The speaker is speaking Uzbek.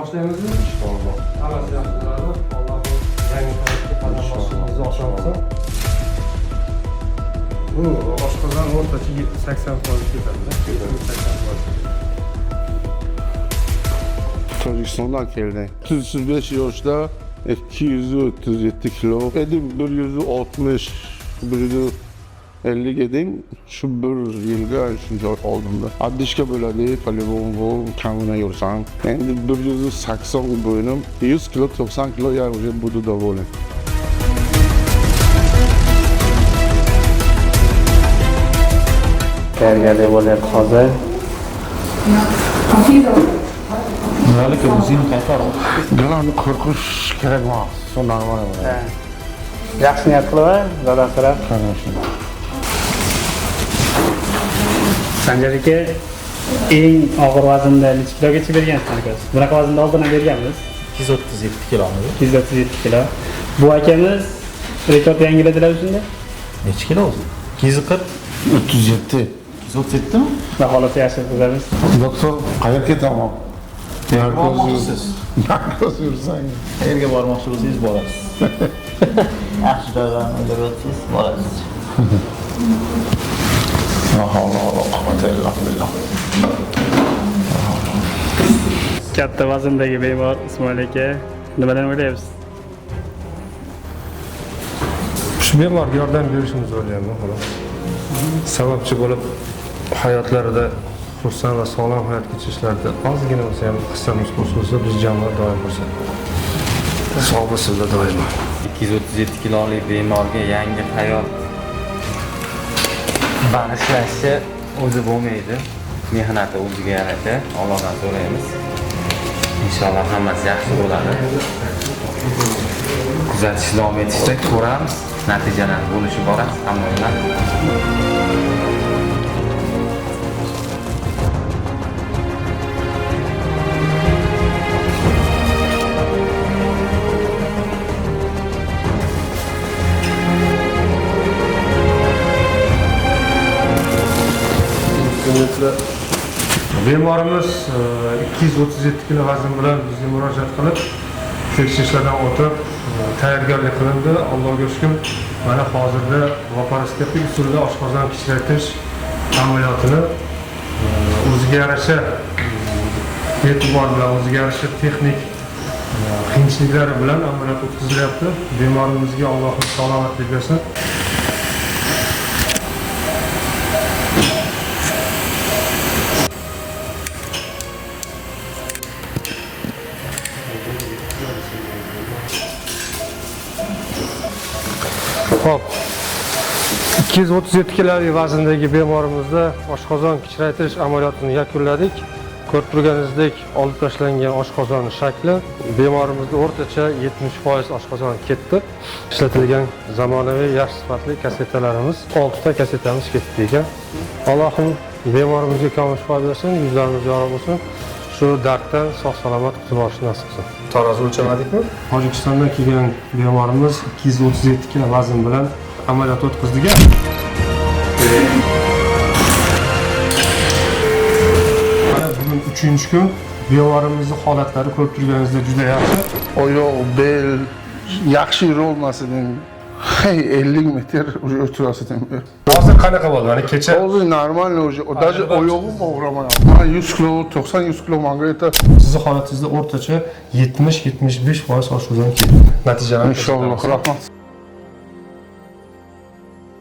boshlaymiz. İnşallah. Hammasi yaxshi bo'ladi. Alloh yangi hayotga qadam bosishimizni oson qilsin. Bu oshqozon o'rtacha 80% ketadi. 80%. Tojikistondan keldi. 35 yoshda 237 kilo. Edim 160, 150 edim. Şu bir yılga shuncha oldimda. Addishga bo'ladi, polivon bu kamina yursam. Endi 180 bo'ynim, 100 kilo, 90 kilo ya уже буду доволен. Tayyorgarlik bo'lyapti hozir. Nimalarga o'zing qaytar? Galarni qo'rqish kerak emas. Su normal bo'ladi. Yaxshi niyat qilaver, dadasira. Qarashing. Sanjar aka eng og'ir vaznda necha kilogacha bergansiz akasiz? Bunaqa vaznda oldin ham berganmiz. 237 kilomi. 237 kilo. Bu akamiz rekord yangiladilar shunda. Necha kilo o'zi? 240. 307. 237 mi? Baholasi yaxshi qilamiz. Doktor qayerga ketaman? Bormoqchisiz. Narkoz yursang. Qayerga bormoqchi bo'lsangiz borasiz. Yaxshi joylarni o'ylayapsiz, borasiz. La havla va la quvvata illa billah. Katta vazndagi bemor Ismoil aka, nimadan o'ylayapsiz? Shu bemorga yordam berishimizni o'ylayman, xolos. Sababchi bo'lib hayotlarida xursand va sog'lom hayot kechirishlarida ozgina bo'lsa ham hissamiz qo'shilsa, biz jamoat doim bo'lsa. Sog' bo'lsinlar doimo. 237 kilolik bemorga yangi hayot bag'ishlashi o'zi bo'lmaydi. Mehnati o'ziga yarasha Allohdan so'raymiz. Inshaalloh hammasi yaxshi bo'ladi. Kuzatishni davom etishda ko'ramiz. Natijalar bo'lishi boradi hammalar. Bemorimiz 237 kilo vazn bilan bizga murojaat qilib, tekshirishlardan o'tib, tayyorgarlik qilindi. Allohga shukr, mana hozirda laparoskopik usulda oshqozon kichraytirish amaliyotini o'ziga yarasha e'tibor bilan, o'ziga yarasha texnik qiyinchiliklari bilan amaliyot o'tkazilyapti. Bemorimizga Alloh salomatlik bersin. Hop. 237 kilolik vazndagi bemorimizda oshqozon kichraytirish amaliyotini yakunladik. Ko'rib turganingizdek, olib tashlangan oshqozonning shakli bemorimizda o'rtacha 70% oshqozon ketdi. Ishlatilgan zamonaviy yaxshi sifatli kasetalarimiz, 6 ta kasetamiz ketdi ekan. Allohim bemorimizga kamol shifo bersin, yuzlarimiz yorug' bo'lsin. Shu darddan sog'-salomat qutulib olishni nasib qilsin. Tarozi o'lchamadikmi? Tojikistondan kelgan bemorimiz 237 kilo vazn bilan amaliyot o'tkazdik. Mana bugun 3-kun. Bemorimizning holatlari ko'rib turganingizdek juda yaxshi. Oyoq, bel yaxshi yurolmasin. Hey 50 metr o'tirasan. Hozir qanaqa bo'ldi? Mana kecha Hozir normal уже. Даже oyog'im og'ramayapti. Mana 100 kilo, 90-100 kilo manga yetadi. sizning holatingizda o'rtacha 70-75% oshqozon ketdi. Natijalar Inshaalloh, rahmat.